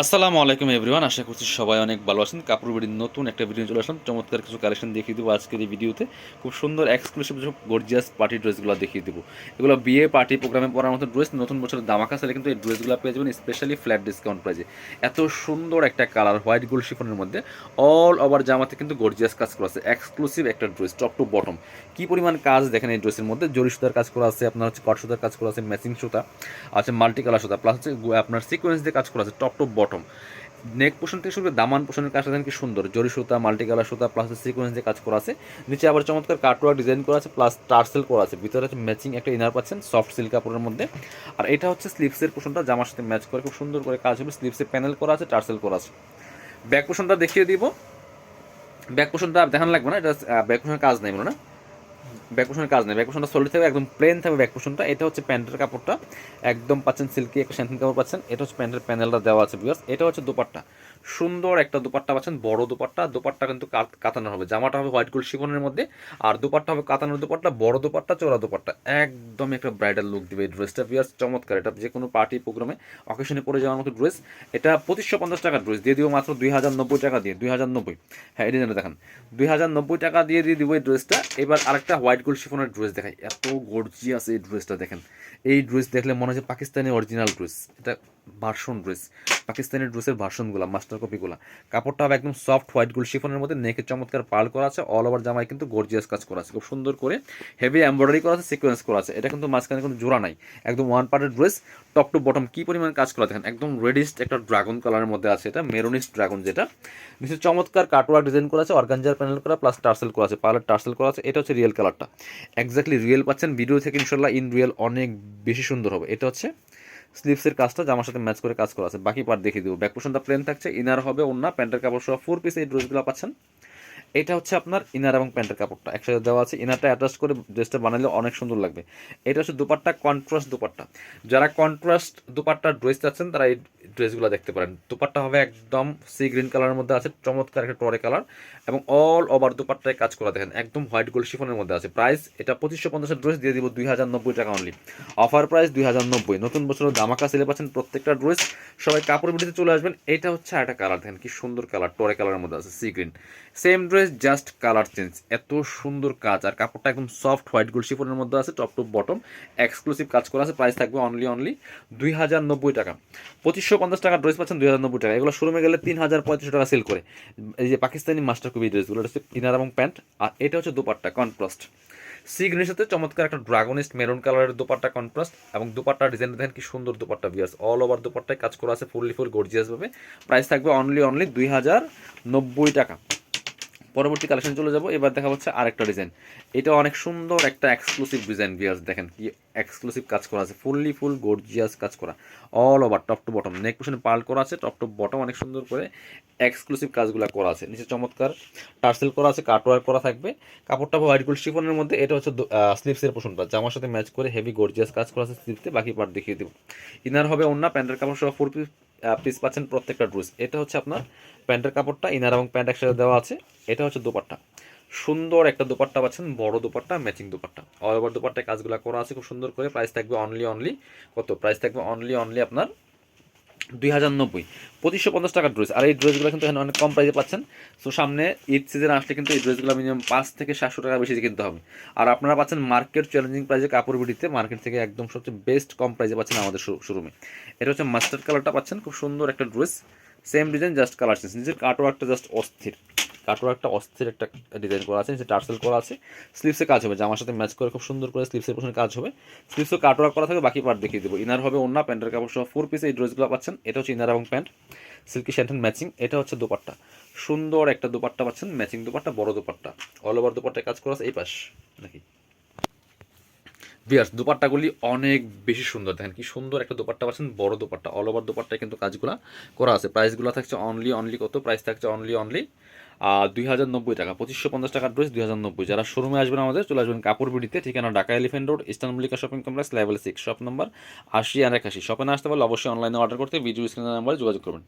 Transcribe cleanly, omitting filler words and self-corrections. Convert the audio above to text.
আসসালামু আলাইকুম এভরিওয়ান, আশা করছি সবাই অনেক ভালো আছেন। কাপড় বিড়ির নতুন একটা ভিডিও চলে আসলাম। চমৎকার কিছু কালেকশন দেখিয়ে দেবো আজকের এই ভিডিওতে। খুব সুন্দর এক্সক্লুসিভ সব গর্জিয়াস পার্টি ড্রেসগুলো দেখিয়ে দেবো। এগুলো বিয়ে পার্টি প্রোগ্রামে পরার মতো ড্রেস। নতুন বছরের দামাকা সেলে কিন্তু এই ড্রেসগুলো পেয়ে যাবেন স্পেশালি ফ্ল্যাট ডিসকাউন্ট প্রাইজে। এত সুন্দর একটা কালার হোয়াইট গোল্ড শিফনের মধ্যে অল ওভার জামাতে কিন্তু গর্জিয়াস কাজ করা আছে। এক্সক্লুসিভ একটা ড্রেস টপ টু বটম। কি পরিমাণ কাজ দেখেন এই ড্রেসের মধ্যে। জরি সুতার কাজ করা আছে, আপনার হচ্ছে কট সুতার কাজ করা আছে, ম্যাচিং সুতা আছে, মাল্টি কালার সুতা, প্লাস হচ্ছে আপনার সিকোয়েন্স দিয়ে কাজ করা আছে top to bottom. Neck portion থেকে শুরু করে দামান পোর্শনের কাজটা দেখেন কি সুন্দর, জরি সুতা, মাল্টি কালার সুতা প্লাস সিকোয়েন্স দিয়ে কাজ করা আছে। নিচে আবার চমৎকার কাটওয়ার্ক ডিজাইন করা আছে, প্লাস টার্সেল করা আছে। ভিতরে হচ্ছে ম্যাচিং একটা ইনার পাচ্ছেন সফট সিল্ক কাপড়ের মধ্যে। আর এটা হচ্ছে স্লিভসের পোর্শনটা, জামার সাথে ম্যাচ করে খুব সুন্দর করে কাজ হবে। স্লিভসে প্যানেল করা আছে, টার্সেল করা আছে। ব্যাক পোর্শনটা দেখিয়ে দিব। ব্যাক পোর্শনটা দেখানো লাগবে না, এটা ব্যাক পোর্শনের কাজ নেই না। ব্যাক পোর্শনের কাজ নেই, ব্যাক পোর্শনটা সলিড থাকবে, একদম প্লেন থাকবে ব্যাক পোর্শনটা। এটা হচ্ছে প্যান্টের কাপড়টা, একদম পাচ্ছেন সিল্কি একটা শ্যান্টিন কাপড় পাচ্ছেন। এটা হচ্ছে প্যান্টের প্যানেলটা দেওয়া আছে ভিউয়ার্স। এটা হচ্ছে দুপাট্টা, সুন্দর একটা দুপাট্টা পাচ্ছেন, বড় দুপাট্টা। দুপাট্টা কিন্তু কাতানোর হবে, জামাটা হবে হোয়াইট গোল্ড শিফনের মধ্যে, আর দুপাট্টা হবে কাতানোর দুপাট্টা, বড় দুপাট্টা, চওড়া দুপাট্টা। একদম একটা ব্রাইডাল লুক দিবে এই ড্রেসটা ভিউয়ার্স, চমৎকার। এটা যে কোনো পার্টি প্রোগ্রামে অকেশনে পরে যাওয়ার মতো ড্রেস। এটা 2550 টাকার ড্রেস দিয়ে দিব মাত্র 2090 টাকা দিয়ে। 2090, হ্যাঁ এই ডিজাইনটা দেখেন, 2090 টাকা দিয়ে দিব এই ড্রেসটা। এবার আরেকটা হোয়াইট গোল্ড শিফনের ড্রেস দেখাই, এত গর্জিয়াস এই ড্রেসটা দেখেন। এই ড্রেস দেখলে মনে হচ্ছে পাকিস্তানি অরিজিনাল ড্রেস। এটা ভার্সন ড্রেস, পাকিস্তানি ড্রেসের ভার্সনগুলো, মাস্টার কপিগুলো। কাপড়টা হবে একদম সফট হোয়াইট গোল্ড শিফনের মধ্যে, নেকে চমৎকার পাল করা আছে, অল ওভার জামায় কিন্তু গর্জিয়াস কাজ করা আছে, খুব সুন্দর করে হেভি এমব্রয়ডারি করা আছে, সিকোয়েন্স করা আছে। এটা কিন্তু মাঝখানে কোনো জোড়া নাই, একদম ওয়ান পার্টের ড্রেস। টপ টু বটম কি পরিমাণ কাজ করা দেখেন, একদম রেডিস্ট একটা ড্রাগন কালারের মধ্যে আছে, এটা মেরুনিস্ট ড্রাগন যেটা। নিচে চমৎকার কাটওয়ার্ক ডিজাইন করা আছে, অর্গানজার প্যানেল করা প্লাস টার্সেল করা আছে, পার্লার টার্সেল করা আছে। এটা হচ্ছে রিয়েল কালারটা, এক্স্যাক্টলি রিয়েল পাচ্ছেন। ভিডিও থেকে ইনশাল্লাহ ইন রিয়েল অনেক বেশি সুন্দর হবে। এটা হচ্ছে স্লিভসের কাজটা জামার সাথে ম্যাচ করে কাজ করা আছে। বাকি পার্ট দেখিয়ে দেবো। ব্যাক পোর্শনটা প্লেন থাকছে, ইনার হবে ওন্না, প্যান্টের কাপড় সহ 4 পিস এই ড্রেসগুলো পাচ্ছেন। এটা হচ্ছে আপনার ইনার এবং প্যান্টের কাপড়টা একসাথে দেওয়া আছে। ইনারটা অ্যাটাচ করে ড্রেসটা বানালে অনেক সুন্দর লাগবে। এটা হচ্ছে দুপাট্টা, কন্ট্রাস্ট দুপাট্টা। যারা কন্ট্রাস্ট দুপাট্টার ড্রেস চাচ্ছেন তারা এই ড্রেসগুলো দেখতে পারেন। দুপাট্টা হবে একদম সি গ্রিন কালারের মধ্যে আছে, চমৎকার একটা টরে কালার, এবং অল ওভার দুপাট্টায় কাজ করা দেখেন, একদম হোয়াইট গোল্ড শিফনের মধ্যে আছে। প্রাইস এটা 2550 ড্রেস দিয়ে দিব 2090 টাকা অনলি। Offer price 2090। নতুন বছরের দামাকা সেলে পাচ্ছেন প্রত্যেকটা ড্রেস। সবাই কাপড় ভিডিওতে চলে আসবেন। এটা হচ্ছে একটা কালার দেখেন কি সুন্দর কালার, টরে কালারের মধ্যে আছে, sea green. Same dress just colour change, এত সুন্দর কাজ। আর কাপড়টা একদম সফট হোয়াইট গোল্ড শিফনের মধ্যে আছে, টপ টু বটম এক্সক্লুসিভ কাজ করা আছে। প্রাইস থাকবে অনলি 2090 টাকা। 2550 টাকা ড্রেস পাচ্ছেন 2090 টাকা। এগুলো শোরুমে গেলে 3035 টাকা সেল করে। এই যে পাকিস্তানি মাস্টার কপি ড্রেসগুলো, এটা হচ্ছে ইনার এবং প্যান্ট। আর এটা হচ্ছে দুপাট্টা কন্ট্রাস্ট, সি গ্রিনের সাথে চমৎকার একটা ড্রাগনিস্ট মেরুন কালারের দুপাট্টা কন্ট্রাস্ট, এবং দুপাট্টা ডিজাইন দেখেন কি সুন্দর দুপাট্টা ভিউয়ার্স, অল ওভার দুপাট্টায় কাজ করা আছে ফুল গর্জিয়াস ভাবে। প্রাইস থাকবে অনলি 2090 টাকা। পরবর্তী কালেকশন চলে যাব। এবার দেখা হচ্ছে আরেকটা ডিজাইন। এটা অনেক সুন্দর একটা এক্সক্লুসিভ ডিজাইন ভিউয়ার্স, দেখেন কি এক্সক্লুসিভ কাজ করা আছে, ফুল গর্জিয়াস কাজ করা, all over top to bottom. Neck পোর্শনে পার্ল করা আছে, টপ টু বটম অনেক সুন্দর করে এক্সক্লুসিভ কাজগুলো করা আছে। নিচে চমৎকার টার্সেল করা আছে, কাটওয়ার্ক করা থাকবে। কাপড়টা হোয়াইট গোল্ড শিফনের মধ্যে। এটা হচ্ছে স্লিভসের পোর্শনটা, জামার সাথে ম্যাচ করে হেভি গর্জিয়াস কাজ করা আছে স্লিভসে। বাকি পার্ট দেখিয়ে দেবো। ইনার হবে ওন্না, প্যান্টের কাপড় সহ 4 পিস পাচ্ছেন প্রত্যেকটা ড্রেস। এটা হচ্ছে আপনার প্যান্টের কাপড়টা, ইনার এবং প্যান্ট একসাথে দেওয়া আছে। এটা হচ্ছে দোপাট্টা, সুন্দর একটা দোপাট্টা পাচ্ছেন, বড় dupatta, matching dupatta, all over দোপাট্টায় কাজগুলো করা আছে খুব সুন্দর করে। প্রাইস থাকবে অনলি কত, প্রাইস থাকবে অনলি আপনার 2090। 2550 টাকার ড্রেস। আর এই ড্রেসগুলো কিন্তু এখানে অনেক কম প্রাইসে পাচ্ছেন। সো সামনে ঈদ সিজন আসলে কিন্তু এই ড্রেসগুলো মিনিমাম 5 থেকে 700 টাকা বেশি কিনতে হবে। আর আপনারা পাচ্ছেন মার্কেট চ্যালেঞ্জিং প্রাইসে কাপড় বিডিতে, মার্কেট থেকে একদম সবচেয়ে বেস্ট কম প্রাইসে পাচ্ছেন আমাদের শোরুমে। এটা হচ্ছে মাস্টার্ড কালারটা পাচ্ছেন, খুব সুন্দর একটা dress, same design just colour change. নিজের কাটওয়ার্কটা জাস্ট অস্থির, কাটওয়ার্কটা অস্থির একটা ডিজাইন করা আছে, নিচে টার্সেল করা আছে। স্লিভসে কাজ হবে, জামার সাথে ম্যাচ করে খুব সুন্দর করে স্লিভসের পোর্শনে কাজ হবে। স্লিভসও কাটওয়ার্ক করা থাকবে, বাকি পার্ট দেখিয়ে দেবো। ইনার হবে ওন্না, প্যান্টের কাপড় সহ 4 পিস এই ড্রেসগুলো পাচ্ছেন। এটা হচ্ছে ইনার এবং প্যান্ট, সিল্কি শ্যান্টেন ম্যাচিং। এটা হচ্ছে দোপাট্টা, সুন্দর একটা দোপাট্টা পাচ্ছেন, ম্যাচিং দোপাট্টা, বড় দোপাট্টা, অল ওভার দোপাট্টায় কাজ করা আছে। এই পাশ নাকি বিয়ার্স, দোপাট্টাগুলি অনেক বেশি সুন্দর, দেখেন কি সুন্দর একটা দোপাট্টা পাচ্ছেন, বড় দোপাট্টা, অল ওভার দোপাট্টায় কিন্তু কাজগুলো করা আছে। প্রাইসগুলো থাকছে অনলি কত, প্রাইস থাকছে অনলি 2090 টাকা। 2550 টাকার ড্রেস 2090। যারা শোরুমে আসবেন আমাদের চলে আসবেন কাপড় বিডিতে, ঠিকানা Dhaka elephant road, eastern Mallika shopping complex, level 6, shop number 80 আর 81। শপে না আসতে পারলে অবশ্যই অনলাইনে অর্ডার করতে ভিডিও স্ক্রিনের নাম্বারে যোগাযোগ করবেন।